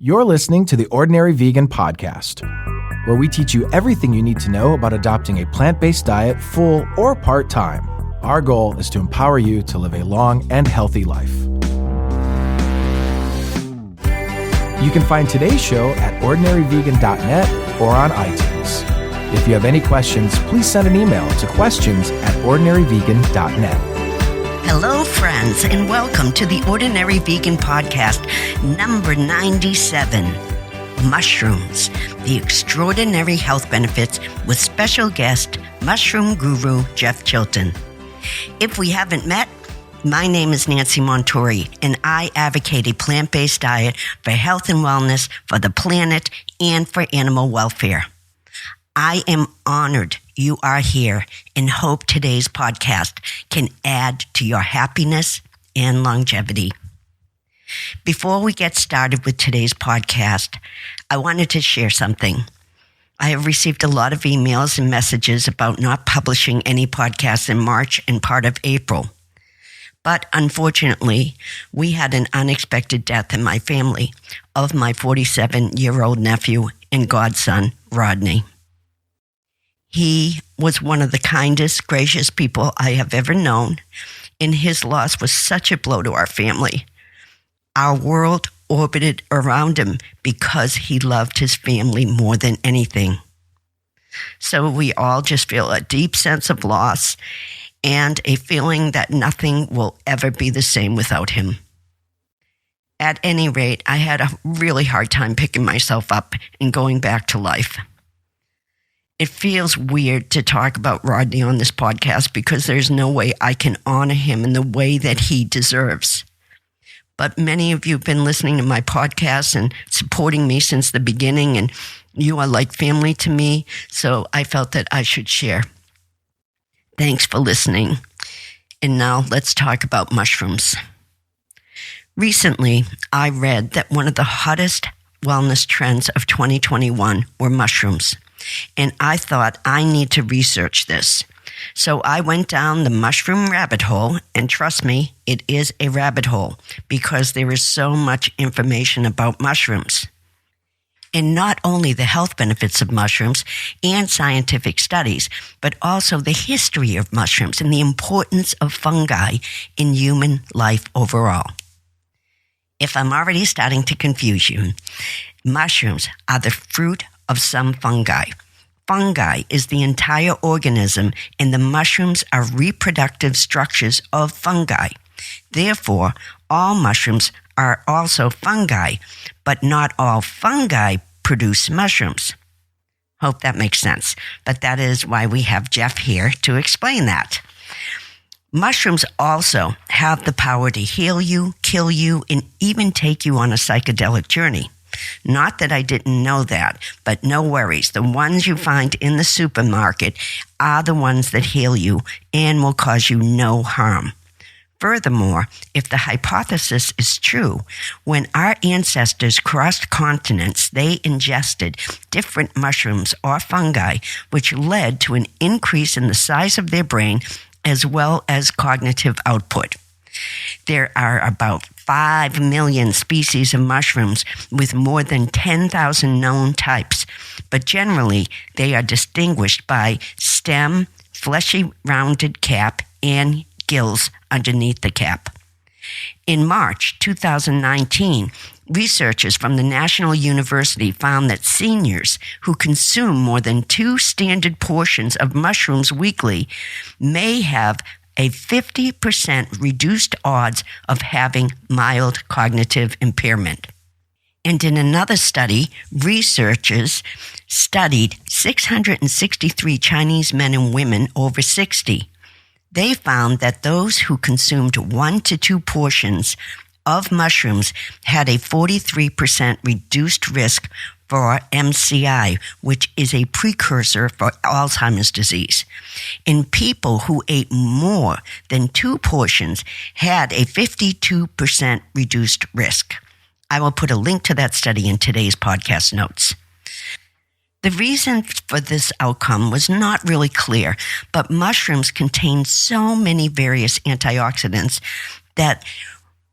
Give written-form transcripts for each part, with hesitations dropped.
You're listening to the Ordinary Vegan Podcast, where we teach you everything you need to know about adopting a plant-based diet full or part-time. Our goal is to empower you to live a long and healthy life. You can find today's show at ordinaryvegan.net or on iTunes. If you have any questions, please send an email to questions@ordinaryvegan.net. Hello, friends, and welcome to the Ordinary Vegan Podcast, number 97, Mushrooms, the extraordinary health benefits with special guest, mushroom guru Jeff Chilton. If we haven't met, my name is Nancy Montori, and I advocate a plant-based diet for health and wellness, for the planet, and for animal welfare. I am honored you are here and hope today's podcast can add to your happiness and longevity. Before we get started with today's podcast, I wanted to share something. I have received a lot of emails and messages about not publishing any podcasts in March and part of April. But unfortunately, we had an unexpected death in my family of my 47-year-old nephew and godson, Rodney. He was one of the kindest, gracious people I have ever known, and his loss was such a blow to our family. Our world orbited around him because he loved his family more than anything. So we all just feel a deep sense of loss and a feeling that nothing will ever be the same without him. At any rate, I had a really hard time picking myself up and going back to life. It feels weird to talk about Rodney on this podcast because there's no way I can honor him in the way that he deserves. But many of you have been listening to my podcast and supporting me since the beginning, and you are like family to me, so I felt that I should share. Thanks for listening. And now let's talk about mushrooms. Recently, I read that one of the hottest wellness trends of 2021 were mushrooms. And I thought I need to research this. So I went down the mushroom rabbit hole, and trust me, it is a rabbit hole because there is so much information about mushrooms. And not only the health benefits of mushrooms and scientific studies, but also the history of mushrooms and the importance of fungi in human life overall. If I'm already starting to confuse you, mushrooms are the fruit of some fungi. Fungi is the entire organism, and the mushrooms are reproductive structures of fungi. Therefore, all mushrooms are also fungi, but not all fungi produce mushrooms. Hope that makes sense, but that is why we have Jeff here to explain that. Mushrooms also have the power to heal you, kill you, and even take you on a psychedelic journey. Not that I didn't know that, but no worries. The ones you find in the supermarket are the ones that heal you and will cause you no harm. Furthermore, if the hypothesis is true, when our ancestors crossed continents, they ingested different mushrooms or fungi, which led to an increase in the size of their brain as well as cognitive output. There are about 5 million species of mushrooms with more than 10,000 known types, but generally they are distinguished by stem, fleshy rounded cap, and gills underneath the cap. In March 2019, researchers from the National University found that seniors who consume more than 2 standard portions of mushrooms weekly may have a 50% reduced odds of having mild cognitive impairment. And in another study, researchers studied 663 Chinese men and women over 60. They found that those who consumed 1 to 2 portions of mushrooms had a 43% reduced risk for MCI, which is a precursor for Alzheimer's disease. And people who ate more than 2 portions had a 52% reduced risk. I will put a link to that study in today's podcast notes. The reason for this outcome was not really clear, but mushrooms contain so many various antioxidants that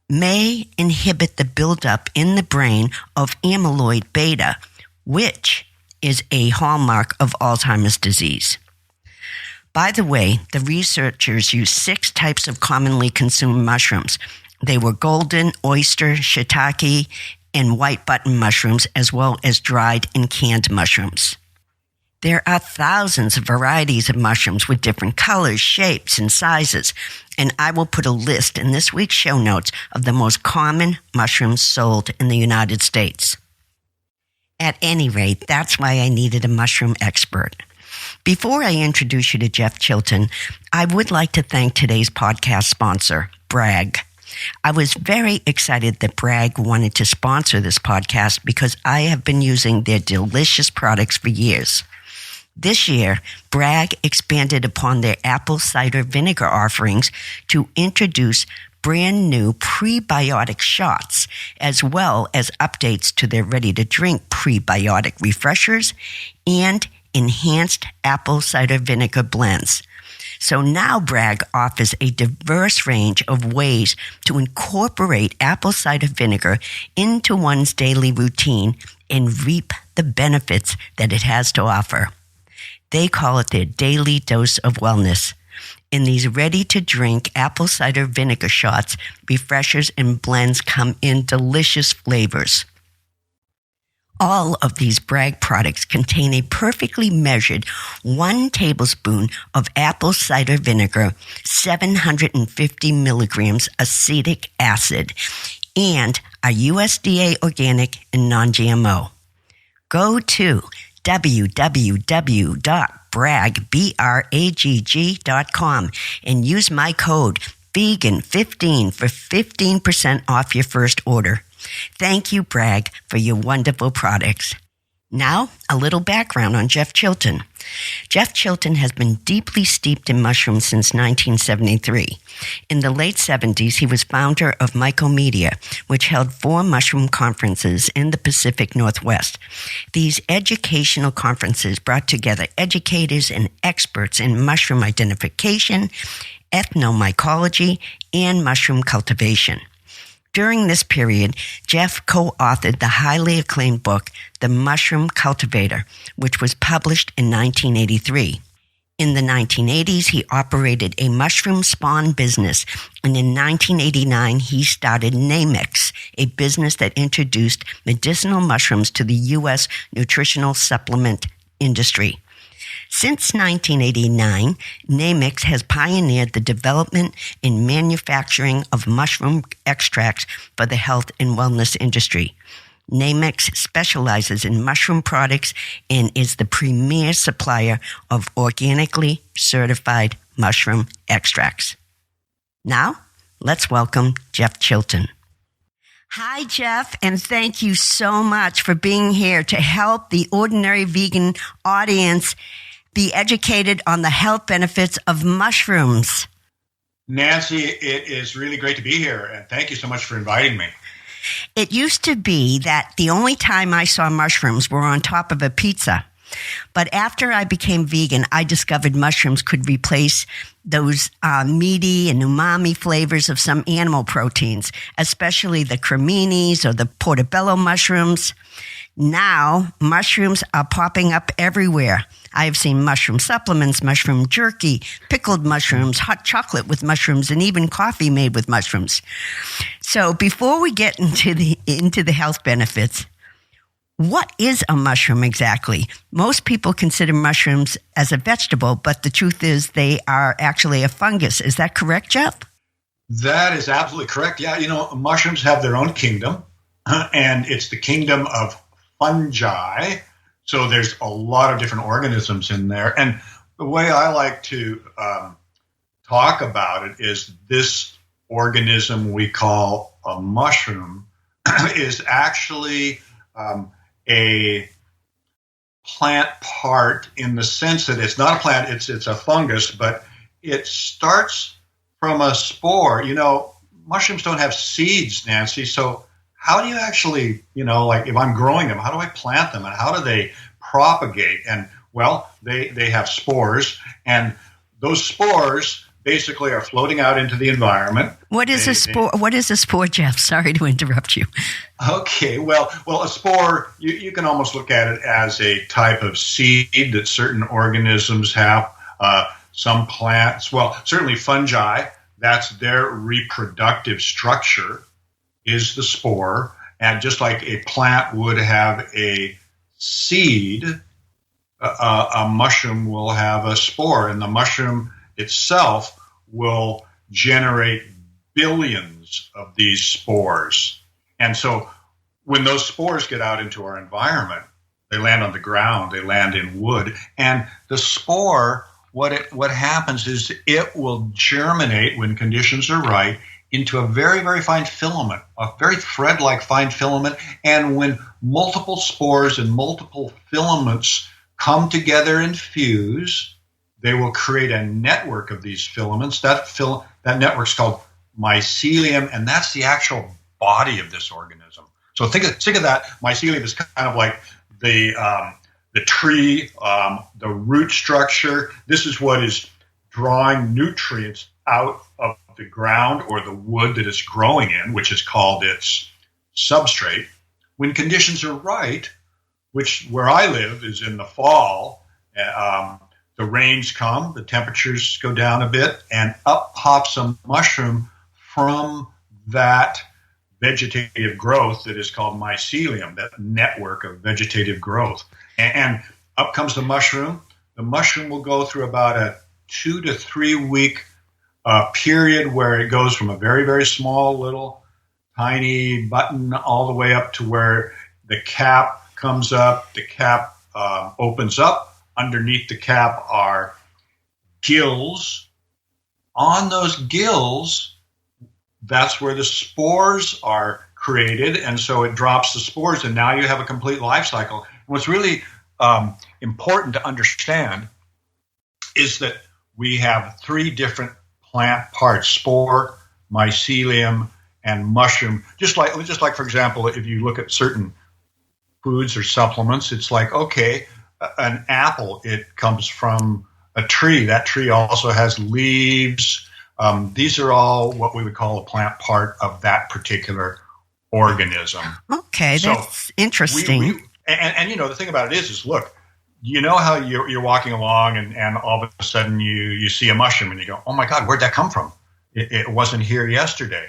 may inhibit the buildup in the brain of amyloid beta, which is a hallmark of Alzheimer's disease. By the way, the researchers used 6 types of commonly consumed mushrooms. They were golden, oyster, shiitake, and white button mushrooms, as well as dried and canned mushrooms. There are thousands of varieties of mushrooms with different colors, shapes, and sizes, and I will put a list in this week's show notes of the most common mushrooms sold in the United States. At any rate, that's why I needed a mushroom expert. Before I introduce you to Jeff Chilton, I would like to thank today's podcast sponsor, Bragg. I was very excited that Bragg wanted to sponsor this podcast because I have been using their delicious products for years. This year, Bragg expanded upon their apple cider vinegar offerings to introduce brand new prebiotic shots, as well as updates to their ready-to-drink prebiotic refreshers and enhanced apple cider vinegar blends. So now Bragg offers a diverse range of ways to incorporate apple cider vinegar into one's daily routine and reap the benefits that it has to offer. They call it their daily dose of wellness. In these ready-to-drink apple cider vinegar shots, refreshers and blends come in delicious flavors. All of these Bragg products contain a perfectly measured 1 tablespoon of apple cider vinegar, 750 milligrams acetic acid, and are USDA organic and non-GMO. Go to www.bragg.com and use my code VEGAN15 for 15% off your first order. Thank you, Bragg, for your wonderful products. Now, a little background on Jeff Chilton. Jeff Chilton has been deeply steeped in mushrooms since 1973. In the late 70s, he was founder of Mycomedia, which held 4 mushroom conferences in the Pacific Northwest. These educational conferences brought together educators and experts in mushroom identification, ethnomycology, and mushroom cultivation. During this period, Jeff co-authored the highly acclaimed book, The Mushroom Cultivator, which was published in 1983. In the 1980s, he operated a mushroom spawn business, and in 1989, he started Nammex, a business that introduced medicinal mushrooms to the U.S. nutritional supplement industry. Since 1989, Nammex has pioneered the development and manufacturing of mushroom extracts for the health and wellness industry. Nammex specializes in mushroom products and is the premier supplier of organically certified mushroom extracts. Now, let's welcome Jeff Chilton. Hi, Jeff, and thank you so much for being here to help the ordinary vegan audience be educated on the health benefits of mushrooms. Nancy, it is really great to be here, and thank you so much for inviting me. It used to be that the only time I saw mushrooms were on top of a pizza. But after I became vegan, I discovered mushrooms could replace those meaty and umami flavors of some animal proteins, especially the creminis or the portobello mushrooms. Now, mushrooms are popping up everywhere. I have seen mushroom supplements, mushroom jerky, pickled mushrooms, hot chocolate with mushrooms, and even coffee made with mushrooms. So before we get into the health benefits, what is a mushroom exactly? Most people consider mushrooms as a vegetable, but the truth is they are actually a fungus. Is that correct, Jeff? That is absolutely correct. Yeah, mushrooms have their own kingdom, and it's the kingdom of fungi. So there's a lot of different organisms in there. And the way I like to talk about it is this organism we call a mushroom is actually a plant part in the sense that it's not a plant, it's a fungus, but it starts from a spore. Mushrooms don't have seeds, Nancy, so how do you actually, if I'm growing them, how do I plant them and how do they propagate? And well, they have spores, and those spores basically are floating out into the environment. What is a spore? What is a spore, Jeff? Sorry to interrupt you. Okay, well, a spore, you can almost look at it as a type of seed that certain organisms have. Some plants, well, certainly fungi, that's their reproductive structure, is the spore. And just like a plant would have a seed, a mushroom will have a spore, and the mushroom itself will generate billions of these spores. And so when those spores get out into our environment, they land on the ground, they land in wood, and the spore, what happens is it will germinate when conditions are right into a very, very fine filament, a very thread-like fine filament. And when multiple spores and multiple filaments come together and fuse, they will create a network of these filaments. That network's called mycelium, and that's the actual body of this organism. So think of that mycelium as kind of like the tree, the root structure. This is what is drawing nutrients out of the ground or the wood that it's growing in, which is called its substrate. When conditions are right, which where I live is in the fall, the rains come, the temperatures go down a bit, and up pops a mushroom from that vegetative growth that is called mycelium, that network of vegetative growth. And up comes the mushroom. The mushroom will go through about a 2 to 3 week period where it goes from a very, very small little tiny button all the way up to where the cap comes up, the cap opens up. Underneath the cap are gills. On those gills, that's where the spores are created, and so it drops the spores, and now you have a complete life cycle. And what's really important to understand is that we have 3 different plant parts: spore, mycelium, and mushroom. Just like, for example, if you look at certain foods or supplements, it's like, okay, an apple, it comes from a tree. That tree also has leaves. These are all what we would call a plant part of that particular organism. Okay, so that's interesting. And you know, the thing about it is look, you know how you're walking along and all of a sudden you see a mushroom and you go, oh my God, where'd that come from? It wasn't here yesterday.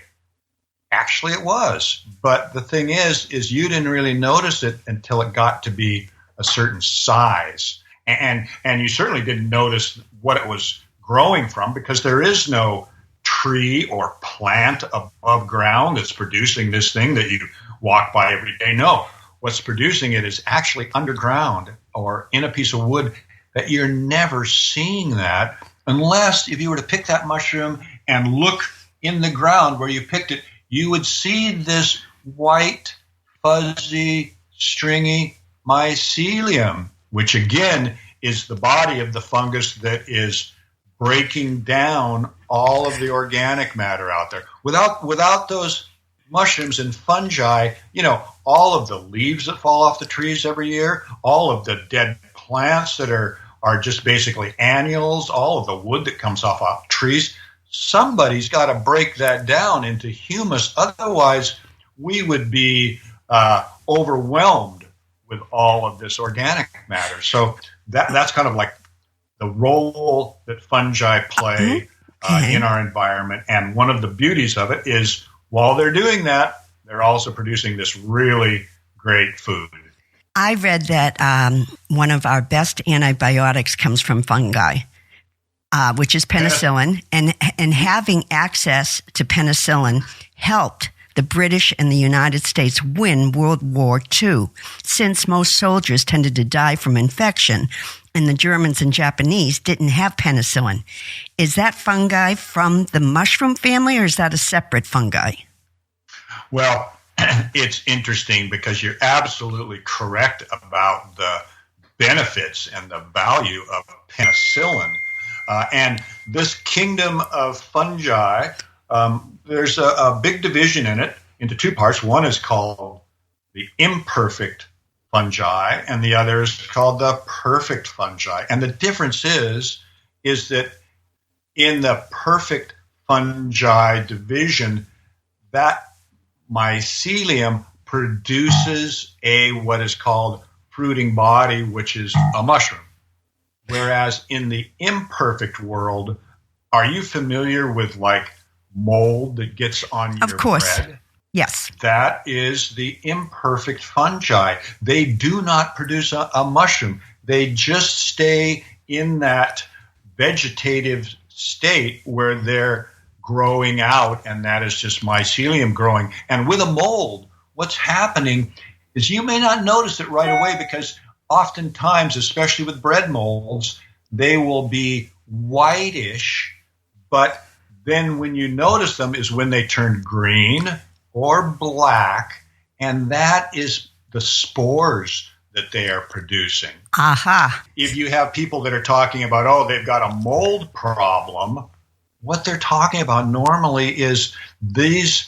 Actually, it was. But the thing is you didn't really notice it until it got to be a certain size. And you certainly didn't notice what it was growing from, because there is no tree or plant above ground that's producing this thing that you walk by every day. No, what's producing it is actually underground or in a piece of wood that you're never seeing that, unless if you were to pick that mushroom and look in the ground where you picked it, you would see this white, fuzzy, stringy mycelium, which again is the body of the fungus that is breaking down all of the organic matter out there. Without those mushrooms and fungi, you know, all of the leaves that fall off the trees every year, all of the dead plants that are just basically annuals, all of the wood that comes off trees, somebody's got to break that down into humus. Otherwise, we would be overwhelmed with all of this organic matter. So that's kind of like the role that fungi play in our environment. And one of the beauties of it is while they're doing that, they're also producing this really great food. I read that one of our best antibiotics comes from fungi, which is penicillin. And having access to penicillin helped the British and the United States win World War II, since most soldiers tended to die from infection, and the Germans and Japanese didn't have penicillin. Is that fungi from the mushroom family, or is that a separate fungi? Well, it's interesting because you're absolutely correct about the benefits and the value of penicillin. And this kingdom of fungi, there's a big division in it into 2 parts. One is called the imperfect fungi, and the other is called the perfect fungi. And the difference is that in the perfect fungi division, that mycelium produces what is called fruiting body, which is a mushroom. Whereas in the imperfect world, are you familiar with like mold that gets on your bread? Of course. Yes. That is the imperfect fungi. They do not produce a mushroom. They just stay in that vegetative state where they're growing out, and that is just mycelium growing. And with a mold, what's happening is you may not notice it right away, because oftentimes, especially with bread molds, they will be whitish, but then when you notice them is when they turn green or black, and that is the spores that they are producing. Aha. If you have people that are talking about, oh, they've got a mold problem, what they're talking about normally is these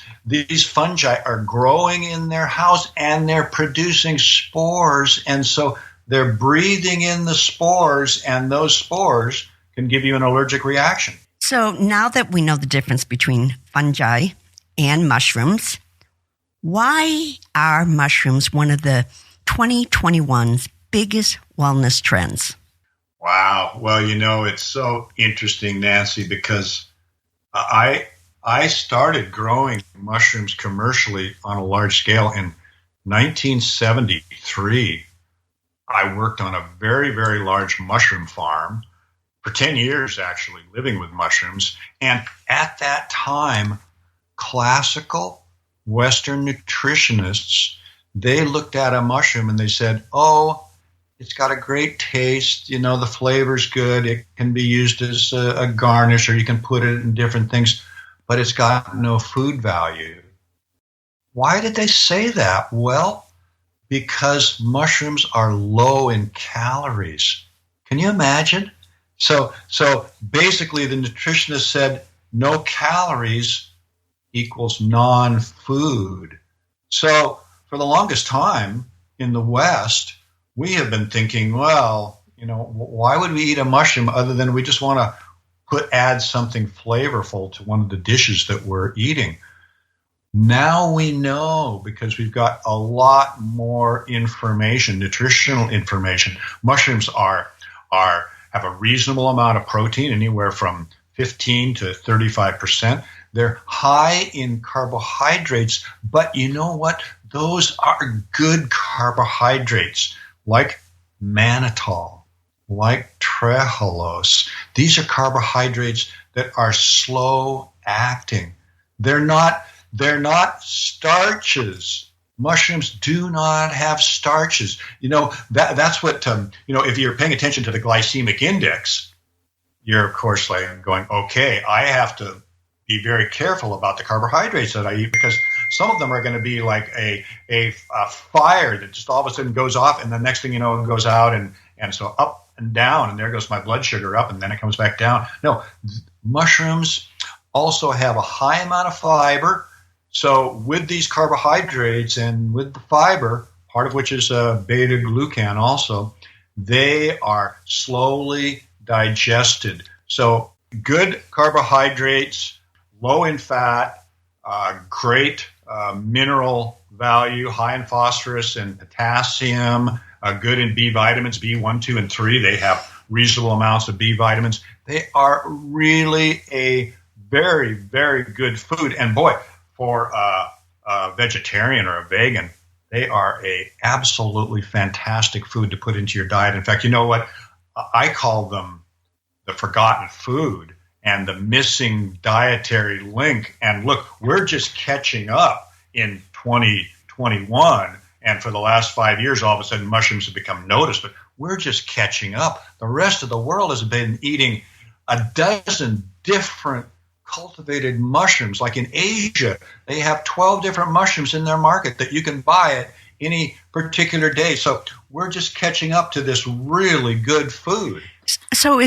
fungi are growing in their house and they're producing spores, and so they're breathing in the spores, and those spores can give you an allergic reaction. So now that we know the difference between fungi and mushrooms, why are mushrooms one of the 2021's biggest wellness trends? Wow. Well, it's so interesting, Nancy, because I started growing mushrooms commercially on a large scale in 1973. I worked on a very, very large mushroom farm for 10 years, actually, living with mushrooms. And at that time, classical Western nutritionists, they looked at a mushroom and they said, oh, it's got a great taste. The flavor's good. It can be used as a garnish, or you can put it in different things, but it's got no food value. Why did they say that? Well, because mushrooms are low in calories. Can you imagine? So basically the nutritionist said no calories equals non-food. So for the longest time in the West, we have been thinking, well, why would we eat a mushroom other than we just want to add something flavorful to one of the dishes that we're eating? Now we know, because we've got a lot more information, nutritional information. Mushrooms have a reasonable amount of protein, anywhere from 15 to 35%. They're high in carbohydrates, but you know what? Those are good carbohydrates, like mannitol, like trehalose. These are carbohydrates that are slow acting. They're not starches. Mushrooms do not have starches. That's what, if you're paying attention to the glycemic index, you're, of course, like going, okay, I have to be very careful about the carbohydrates that I eat, because some of them are going to be like a fire that just all of a sudden goes off, and the next thing you know, it goes out, and so up and down, and there goes my blood sugar up, and then it comes back down. No, mushrooms also have a high amount of fiber. So with these carbohydrates and with the fiber, part of which is a beta-glucan also, they are slowly digested. So good carbohydrates, low in fat, great mineral value, high in phosphorus and potassium, good in B vitamins, B1, 2, and 3. They have reasonable amounts of B vitamins. They are really a very, very good food. And boy, for a vegetarian or a vegan, they are a absolutely fantastic food to put into your diet. In fact, you know what? I call them the forgotten food and the missing dietary link. And look, we're just catching up in 2021. And for the last 5 years, all of a sudden, mushrooms have become noticed. But we're just catching up. The rest of the world has been eating a dozen different cultivated mushrooms. Like in Asia, they have 12 different mushrooms in their market that you can buy at any particular day. So we're just catching up to this really good food. So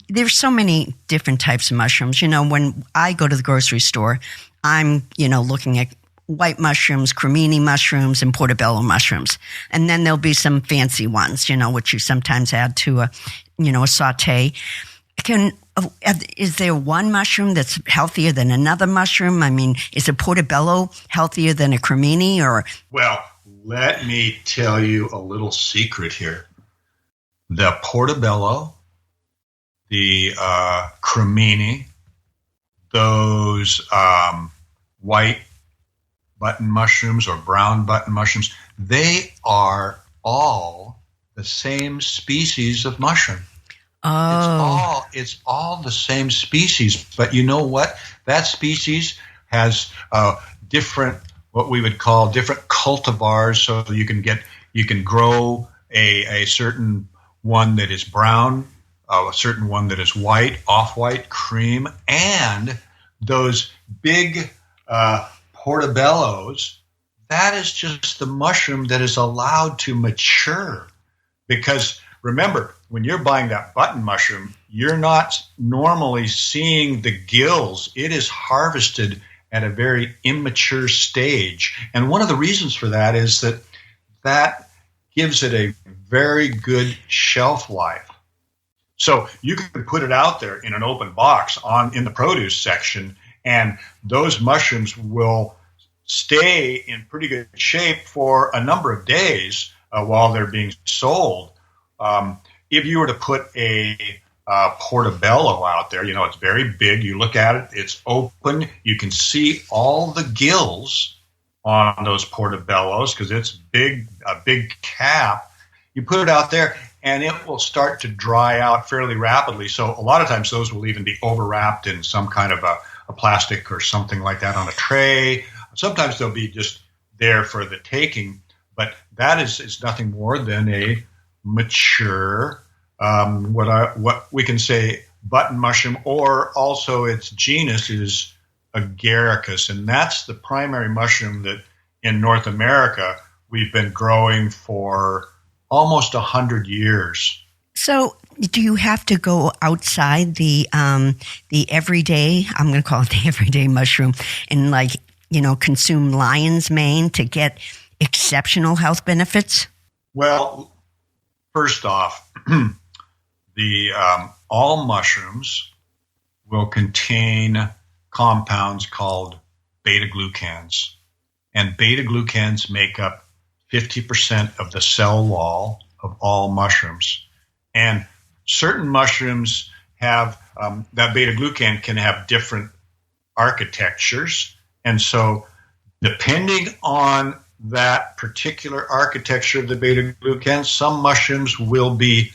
there's so many different types of mushrooms. When I go to the grocery store, I'm, looking at white mushrooms, cremini mushrooms, and portobello mushrooms. And then there'll be some fancy ones, which you sometimes add to a saute. is there one mushroom that's healthier than another mushroom? I mean, is a portobello healthier than a cremini? Or well, let me tell you a little secret here. The portobello, the cremini, those white button mushrooms or brown button mushrooms, they are all the same species of mushroom. oh, It's all the same species, but you know what? That species has different, what we would call different cultivars. So you can grow a certain one that is brown, a certain one that is white, off-white, cream, and those big portobellos. That is just the mushroom that is allowed to mature, because remember, when you're buying that button mushroom, you're not normally seeing the gills. It is harvested at a very immature stage. And one of the reasons for that is that gives it a very good shelf life. So you can put it out there in an open box in the produce section, and those mushrooms will stay in pretty good shape for a number of days while they're being sold. If you were to put a portobello out there, it's very big. You look at it, it's open. You can see all the gills on those portobellos because it's a big cap. You put it out there, and it will start to dry out fairly rapidly. So a lot of times those will even be overwrapped in some kind of a plastic or something like that on a tray. Sometimes they'll be just there for the taking, but that is nothing more than a mature, what we can say button mushroom, or also its genus is Agaricus, and that's the primary mushroom that in North America we've been growing for almost 100 years. so do you have to go outside the everyday? I'm going to call it the everyday mushroom, and consume lion's mane to get exceptional health benefits? Well, first off, the all mushrooms will contain compounds called beta-glucans, and beta-glucans make up 50% of the cell wall of all mushrooms. And certain mushrooms have that beta-glucan can have different architectures, and so depending on that particular architecture of the beta-glucan, some mushrooms will be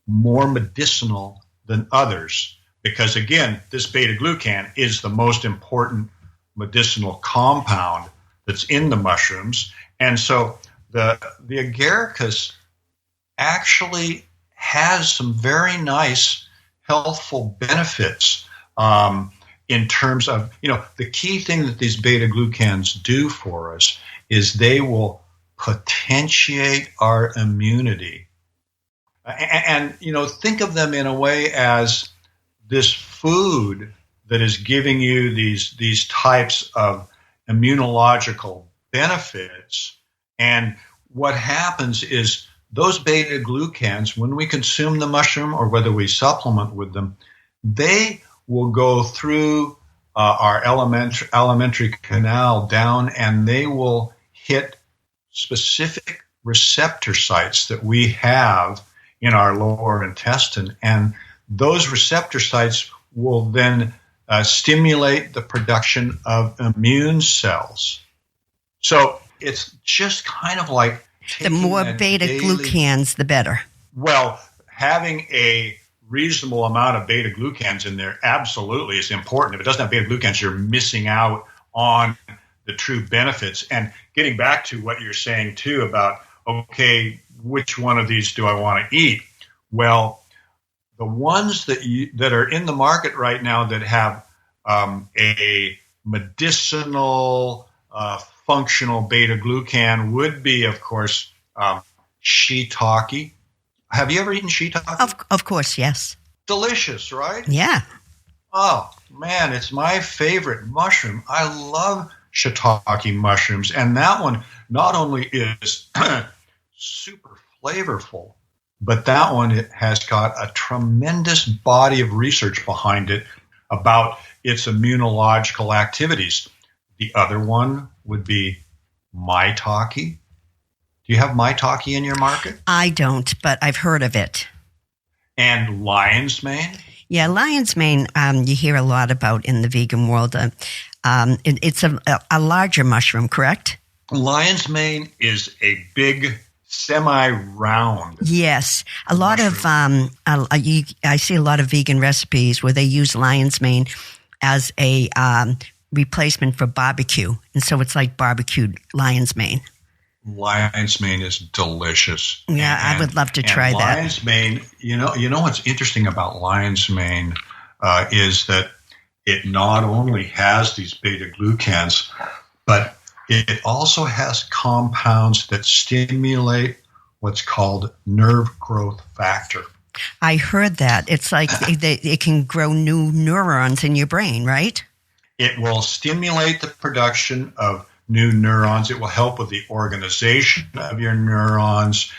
more medicinal than others, because again, this beta-glucan is the most important medicinal compound that's in the mushrooms. And so the Agaricus actually has some very nice healthful benefits in terms of, the key thing that these beta-glucans do for us is they will potentiate our immunity. And think of them in a way as this food that is giving you these types of immunological benefits. And what happens is those beta-glucans, when we consume the mushroom or whether we supplement with them, they will go through our alimentary canal down, and they will hit specific receptor sites that we have in our lower intestine. And those receptor sites will then stimulate the production of immune cells. So it's just kind of like The more beta-glucans, the better. Well, having a reasonable amount of beta-glucans in there absolutely is important. If it doesn't have beta-glucans, you're missing out on the true benefits. And getting back to what you're saying too about, okay, which one of these do I want to eat? Well, the ones that are in the market right now that have a medicinal, functional beta-glucan would be, of course, shiitake. Have you ever eaten shiitake? Of course, yes. Delicious, right? Yeah. Oh, man, it's my favorite mushroom. I love shiitake mushrooms. And that one not only is super flavorful, but that one it has got a tremendous body of research behind it about its immunological activities. The other one would be maitake. Do you have maitake in your market? I don't, but I've heard of it. And lion's mane? Yeah, lion's mane, you hear a lot about in the vegan world. It's a larger mushroom, correct? Lion's mane is a big, semi-round. Yes, a lot mushroom. I see a lot of vegan recipes where they use lion's mane as a replacement for barbecue, and so it's like barbecued lion's mane. Lion's mane is delicious. Yeah, I would love to try that. Lion's mane, you know what's interesting about lion's mane is that it not only has these beta-glucans, but it also has compounds that stimulate what's called nerve growth factor. I heard that. It's like it can grow new neurons in your brain, right? It will stimulate the production of new neurons. It will help with the organization of your neurons.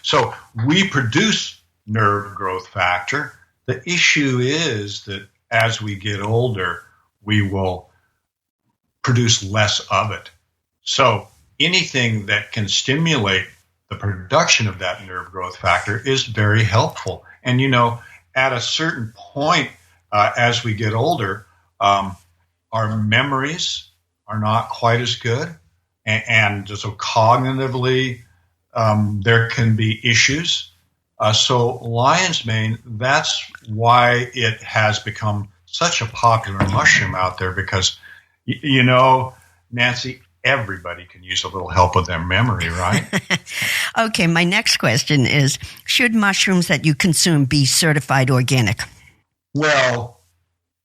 So we produce nerve growth factor. The issue is that as we get older, we will produce less of it. So anything that can stimulate the production of that nerve growth factor is very helpful. And, at a certain point, as we get older, our memories are not quite as good. And so cognitively, there can be issues. So lion's mane, that's why it has become such a popular mushroom out there because, Nancy, everybody can use a little help with their memory, right? Okay, my next question is, should mushrooms that you consume be certified organic? Well,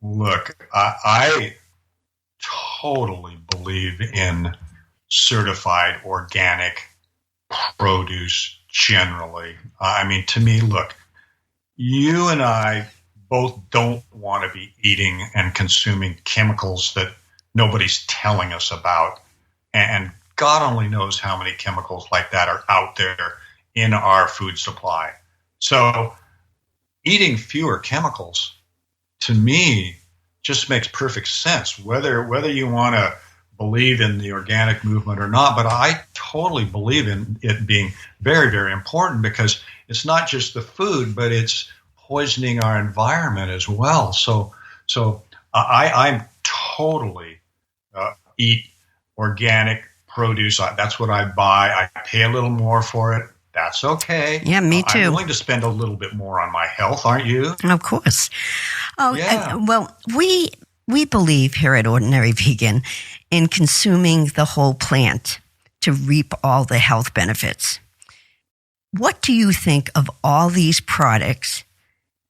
look, I totally believe in certified organic produce generally. I mean, to me, look, you and I both don't want to be eating and consuming chemicals that nobody's telling us about. And God only knows how many chemicals like that are out there in our food supply. So eating fewer chemicals, to me, just makes perfect sense, whether you want to believe in the organic movement or not. But I totally believe in it being very, very important because it's not just the food, but it's poisoning our environment as well. So I'm totally eat organic produce. That's what I buy. I pay a little more for it. That's okay. Yeah, me too. I'm willing to spend a little bit more on my health, aren't you? Of course. Oh, yeah. Well, we believe here at Ordinary Vegan in consuming the whole plant to reap all the health benefits. What do you think of all these products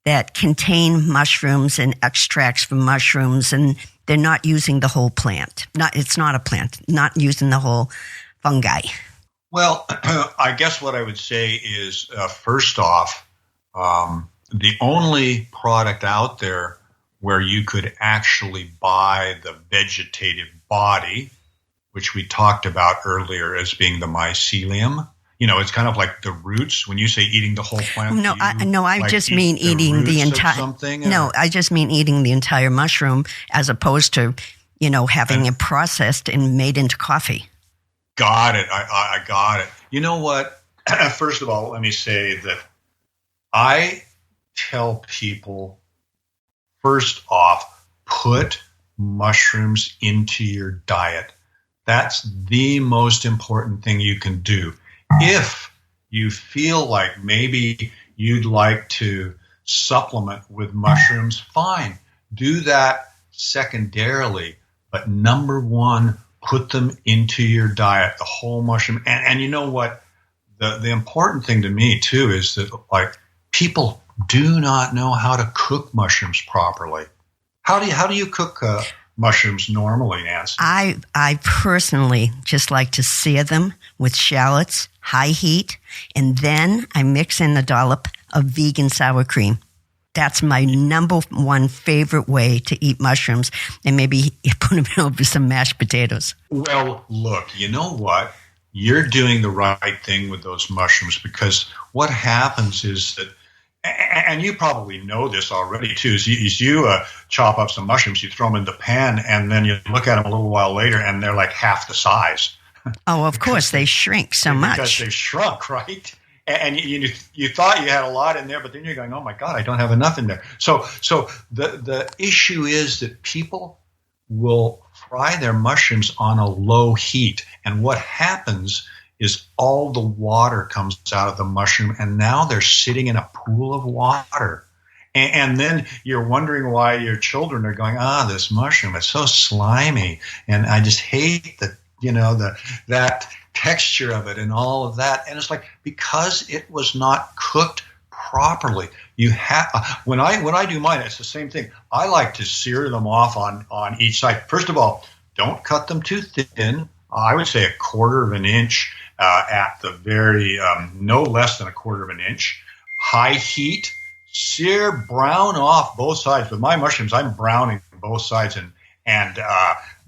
that contain mushrooms and extracts from mushrooms, and they're not using the whole plant? It's not a plant, not using the whole fungi. Well, I guess what I would say is, first off, the only product out there where you could actually buy the vegetative body, which we talked about earlier as being the mycelium. It's kind of like the roots. When you say eating the whole plant, I just mean eating the entire. No, I just mean eating the entire mushroom, as opposed to, having it processed and made into coffee. Got it. I got it. You know what? First of all, let me say that I tell people, first off, put mushrooms into your diet. That's the most important thing you can do. If you feel like maybe you'd like to supplement with mushrooms, fine. Do that secondarily. But number one, put them into your diet, the whole mushroom. And you know what? The important thing to me, too, is that, people do not know how to cook mushrooms properly. How do you cook mushrooms normally, Nancy? I personally just like to sear them with shallots, high heat, and then I mix in a dollop of vegan sour cream. That's my number one favorite way to eat mushrooms, and maybe you put them over some mashed potatoes. Well, look, you know what? you're doing the right thing with those mushrooms, because what happens is that, and you probably know this already too, is you chop up some mushrooms, you throw them in the pan, and then you look at them a little while later, and they're like half the size. Oh, of course, they shrink so much. Because they shrunk, right? And you thought you had a lot in there, but then you're going, oh my God, I don't have enough in there. So the issue is that people will fry their mushrooms on a low heat. And what happens is all the water comes out of the mushroom, and now they're sitting in a pool of water. And then you're wondering why your children are going, this mushroom is so slimy, and I just hate that texture of it and all of that. And it's like, because it was not cooked properly. You have when I do mine, it's the same thing. I like to sear them off on each side. First of all, don't cut them too thin. I would say 1/4 of an inch at the very no less than 1/4 of an inch. High heat, sear, brown off both sides. With my mushrooms, I'm browning both sides, and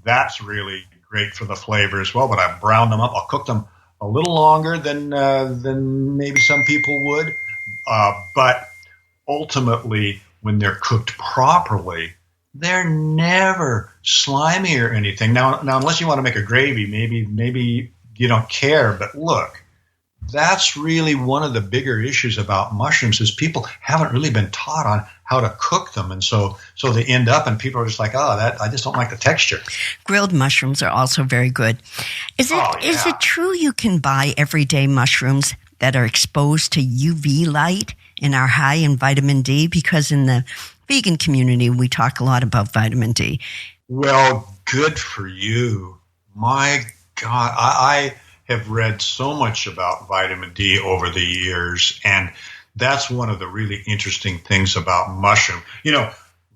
that's really great for the flavor as well. But I brown them up. I'll cook them a little longer than maybe some people would, but ultimately, when they're cooked properly, they're never slimy or anything. Now, unless you want to make a gravy, maybe you don't care. But look, that's really one of the bigger issues about mushrooms, is people haven't really been taught on how to cook them, and so they end up, and people are just like, I just don't like the texture. Grilled mushrooms are also very good. Is it true you can buy everyday mushrooms that are exposed to UV light and are high in vitamin D? Because in the vegan community, we talk a lot about vitamin D. Well, good for you. My God, I have read so much about vitamin D over the years, and that's one of the really interesting things about mushroom.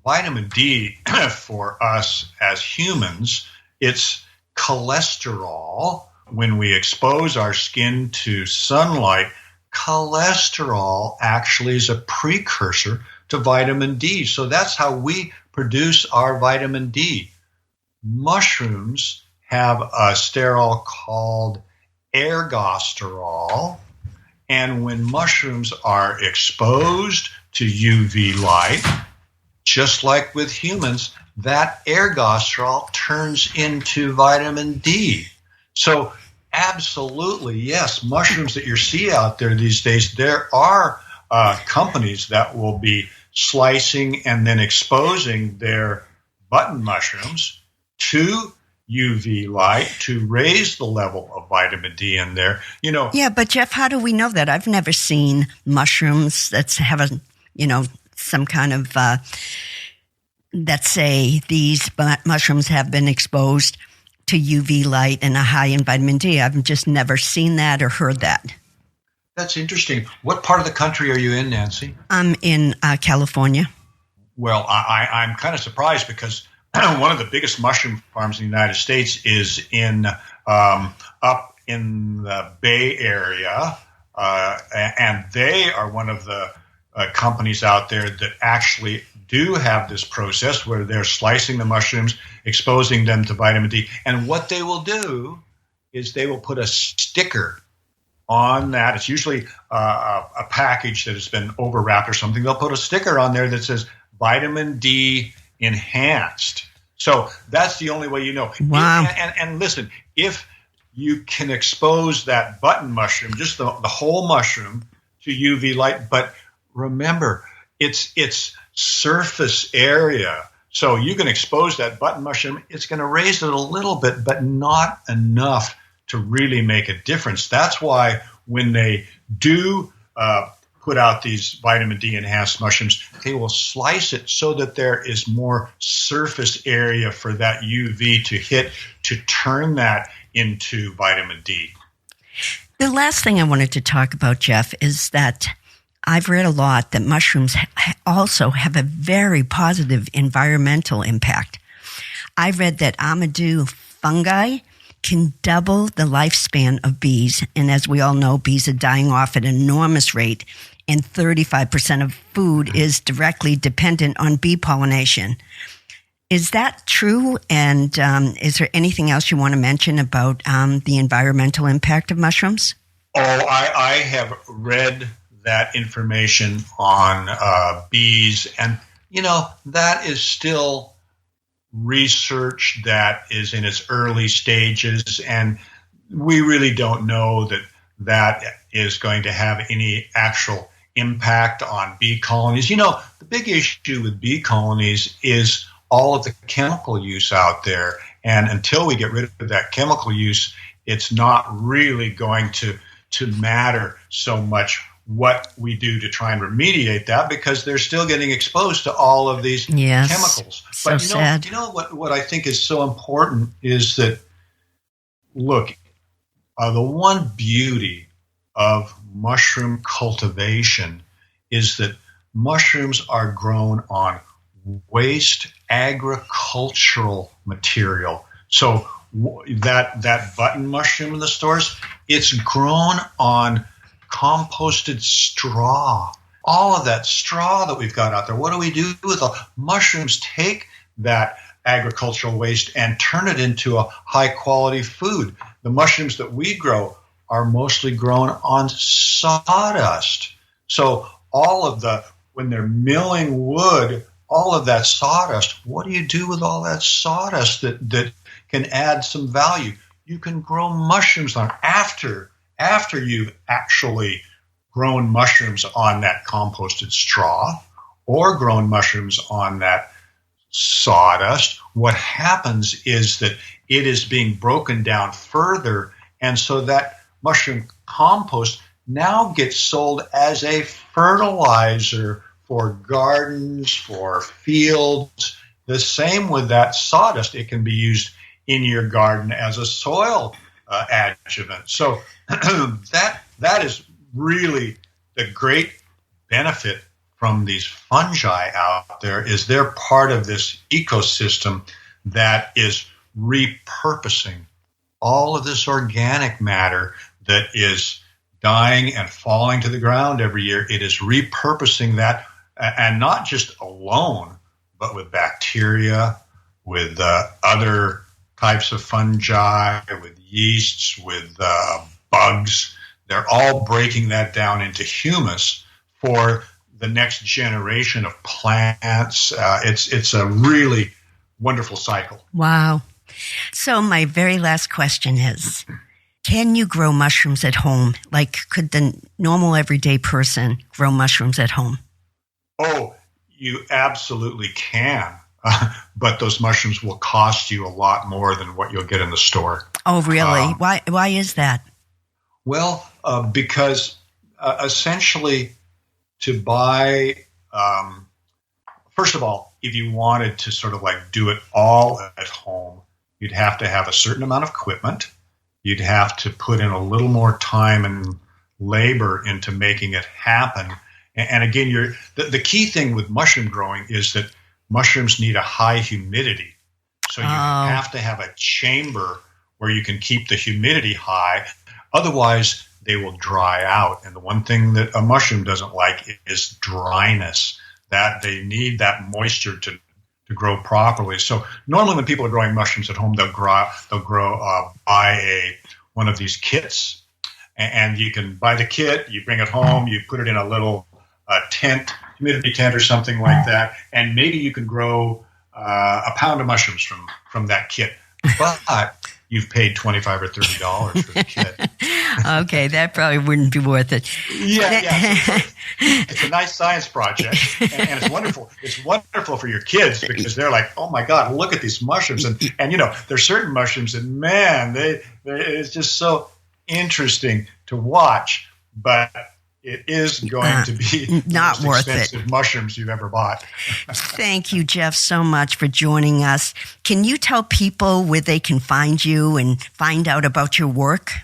Vitamin D for us as humans, it's cholesterol. When we expose our skin to sunlight, cholesterol actually is a precursor to vitamin D. So that's how we produce our vitamin D. Mushrooms have a sterol called ergosterol, and when mushrooms are exposed to UV light, just like with humans, that ergosterol turns into vitamin D. So absolutely, yes, mushrooms that you see out there these days, there are companies that will be slicing and then exposing their button mushrooms to UV light to raise the level of vitamin D in there. Yeah, but Jeff, how do we know that? I've never seen mushrooms that have some kind of that say these mushrooms have been exposed to UV light and are high in vitamin D. I've just never seen that or heard that. That's interesting. What part of the country are you in, Nancy? I'm in California. Well, I'm kind of surprised, because one of the biggest mushroom farms in the United States is in up in the Bay Area, and they are one of the companies out there that actually do have this process where they're slicing the mushrooms, exposing them to vitamin D. And what they will do is they will put a sticker on that. It's usually a package that has been overwrapped or something. They'll put a sticker on there that says vitamin D enhanced. So that's the only way you know. Wow. And listen, if you can expose that button mushroom, just the whole mushroom, to UV light, but remember, it's surface area. So you can expose that button mushroom. It's going to raise it a little bit, but not enough to really make a difference. That's why when they do put out these vitamin D enhanced mushrooms, they will slice it so that there is more surface area for that UV to hit to turn that into vitamin D. The last thing I wanted to talk about, Jeff, is that I've read a lot that mushrooms also have a very positive environmental impact. I read that Amadou fungi can double the lifespan of bees. And as we all know, bees are dying off at an enormous rate, and 35% of food is directly dependent on bee pollination. Is that true? And is there anything else you want to mention about the environmental impact of mushrooms? Oh, I have read that information on bees, and that is still research that is in its early stages, and we really don't know that is going to have any actual impact on bee colonies. The big issue with bee colonies is all of the chemical use out there, and until we get rid of that chemical use, it's not really going to matter so much what we do to try and remediate that, because they're still getting exposed to all of these chemicals. So but sad. What I think is so important is that, look, the one beauty of mushroom cultivation is that mushrooms are grown on waste agricultural material. So that button mushroom in the stores, it's grown on composted straw. All of that straw that we've got out there, what do we do with the mushrooms? Take that agricultural waste and turn it into a high quality food. The mushrooms that we grow are mostly grown on sawdust. So when they're milling wood, all of that sawdust, what do you do with all that sawdust that can add some value? You can grow mushrooms on after you've actually grown mushrooms on that composted straw or grown mushrooms on that sawdust. What happens is that it is being broken down further, and so that mushroom compost now gets sold as a fertilizer for gardens, for fields. The same with that sawdust. It can be used in your garden as a soil adjuvant. So that is really the great benefit from these fungi out there, is they're part of this ecosystem that is repurposing all of this organic matter that is dying and falling to the ground every year. It is repurposing that, and not just alone, but with bacteria, with other types of fungi, with yeasts, with bugs. They're all breaking that down into humus for the next generation of plants. It's a really wonderful cycle. Wow. So my very last question is, can you grow mushrooms at home? Like, could the normal everyday person grow mushrooms at home? Oh, you absolutely can. But those mushrooms will cost you a lot more than what you'll get in the store. Oh, really? Why is that? Well, because essentially to buy, first of all, if you wanted to sort of like do it all at home, you'd have to have a certain amount of equipment. You'd have to put in a little more time and labor into making it happen. And again, the key thing with mushroom growing is that mushrooms need a high humidity. So you have to have a chamber where you can keep the humidity high. Otherwise, they will dry out. And the one thing that a mushroom doesn't like is dryness. That they need that moisture to grow properly. So normally when people are growing mushrooms at home, they'll buy one of these kits. And you can buy the kit, you bring it home, you put it in a little tent, humidity tent or something like that, and maybe you can grow a pound of mushrooms from that kit. But you've paid $25 or $30 for the kit. Okay, that probably wouldn't be worth it. Yeah. So it's a nice science project, and it's wonderful. It's wonderful for your kids because they're like, "Oh my God, look at these mushrooms!" And there's certain mushrooms, and man, it's just so interesting to watch. But it is going to be not the most worth expensive mushrooms you've ever bought. Thank you, Jeff, so much for joining us. Can you tell people where they can find you and find out about your work?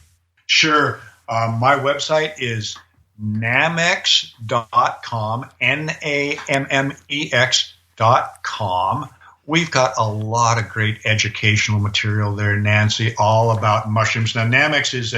Sure. My website is nammex.com, NAMMEX.com. We've got a lot of great educational material there, Nancy, all about mushrooms. Now, Nammex is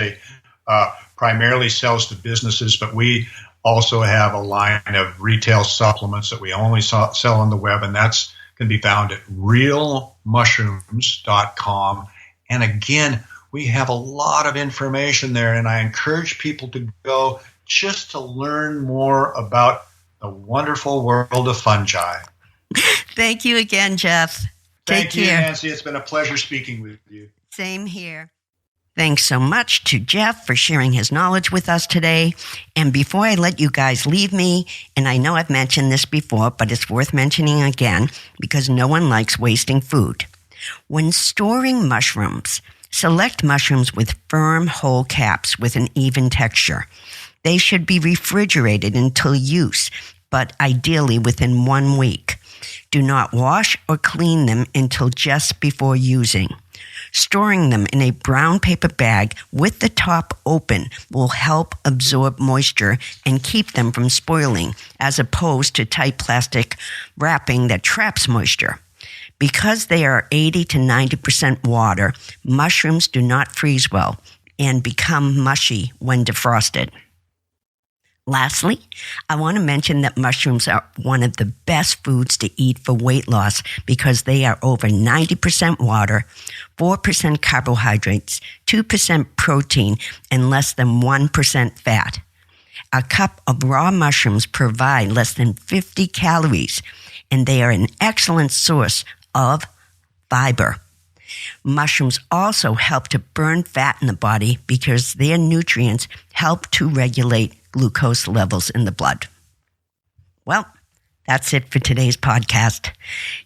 primarily sells to businesses, but we also have a line of retail supplements that we only sell on the web, and that's can be found at realmushrooms.com. And again, we have a lot of information there, and I encourage people to go just to learn more about the wonderful world of fungi. Thank you again, Jeff. Thank you, Nancy. It's been a pleasure speaking with you. Same here. Thanks so much to Jeff for sharing his knowledge with us today. And before I let you guys leave me, and I know I've mentioned this before, but it's worth mentioning again because no one likes wasting food. When storing mushrooms, select mushrooms with firm, whole caps with an even texture. They should be refrigerated until use, but ideally within 1 week. Do not wash or clean them until just before using. Storing them in a brown paper bag with the top open will help absorb moisture and keep them from spoiling, as opposed to tight plastic wrapping that traps moisture. Because they are 80 to 90% water, mushrooms do not freeze well and become mushy when defrosted. Lastly, I want to mention that mushrooms are one of the best foods to eat for weight loss because they are over 90% water, 4% carbohydrates, 2% protein, and less than 1% fat. A cup of raw mushrooms provide less than 50 calories, and they are an excellent source of fiber. Mushrooms also help to burn fat in the body because their nutrients help to regulate glucose levels in the blood. Well, that's it for today's podcast.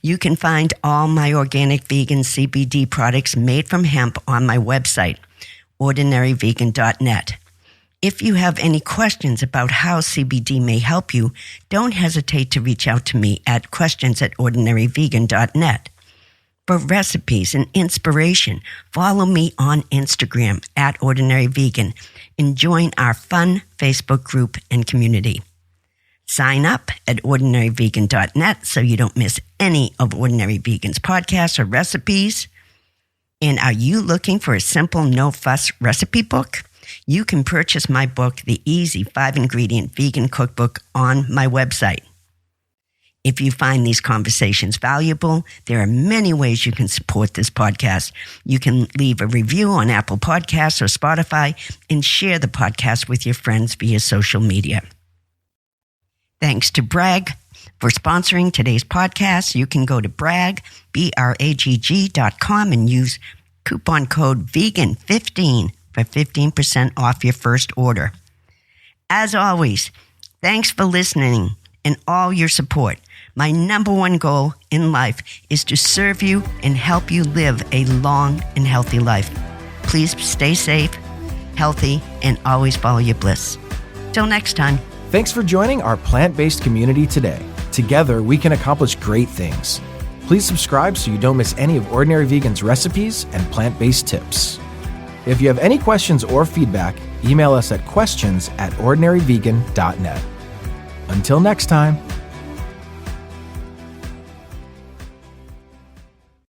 You can find all my organic vegan CBD products made from hemp on my website, ordinaryvegan.net. If you have any questions about how CBD may help you, don't hesitate to reach out to me at questions@ordinaryvegan.net. For recipes and inspiration, follow me on Instagram @ordinaryvegan and join our fun Facebook group and community. Sign up at ordinaryvegan.net so you don't miss any of Ordinary Vegan's podcasts or recipes. And are you looking for a simple, no-fuss recipe book? You can purchase my book, The Easy 5-Ingredient Vegan Cookbook, on my website. If you find these conversations valuable, there are many ways you can support this podcast. You can leave a review on Apple Podcasts or Spotify and share the podcast with your friends via social media. Thanks to Bragg for sponsoring today's podcast. You can go to bragg.com and use coupon code VEGAN15 for 15% off your first order. As always, thanks for listening and all your support. My number one goal in life is to serve you and help you live a long and healthy life. Please stay safe, healthy, and always follow your bliss. Till next time. Thanks for joining our plant-based community today. Together, we can accomplish great things. Please subscribe so you don't miss any of Ordinary Vegan's recipes and plant-based tips. If you have any questions or feedback, email us at questions@ordinaryvegan.net. Until next time.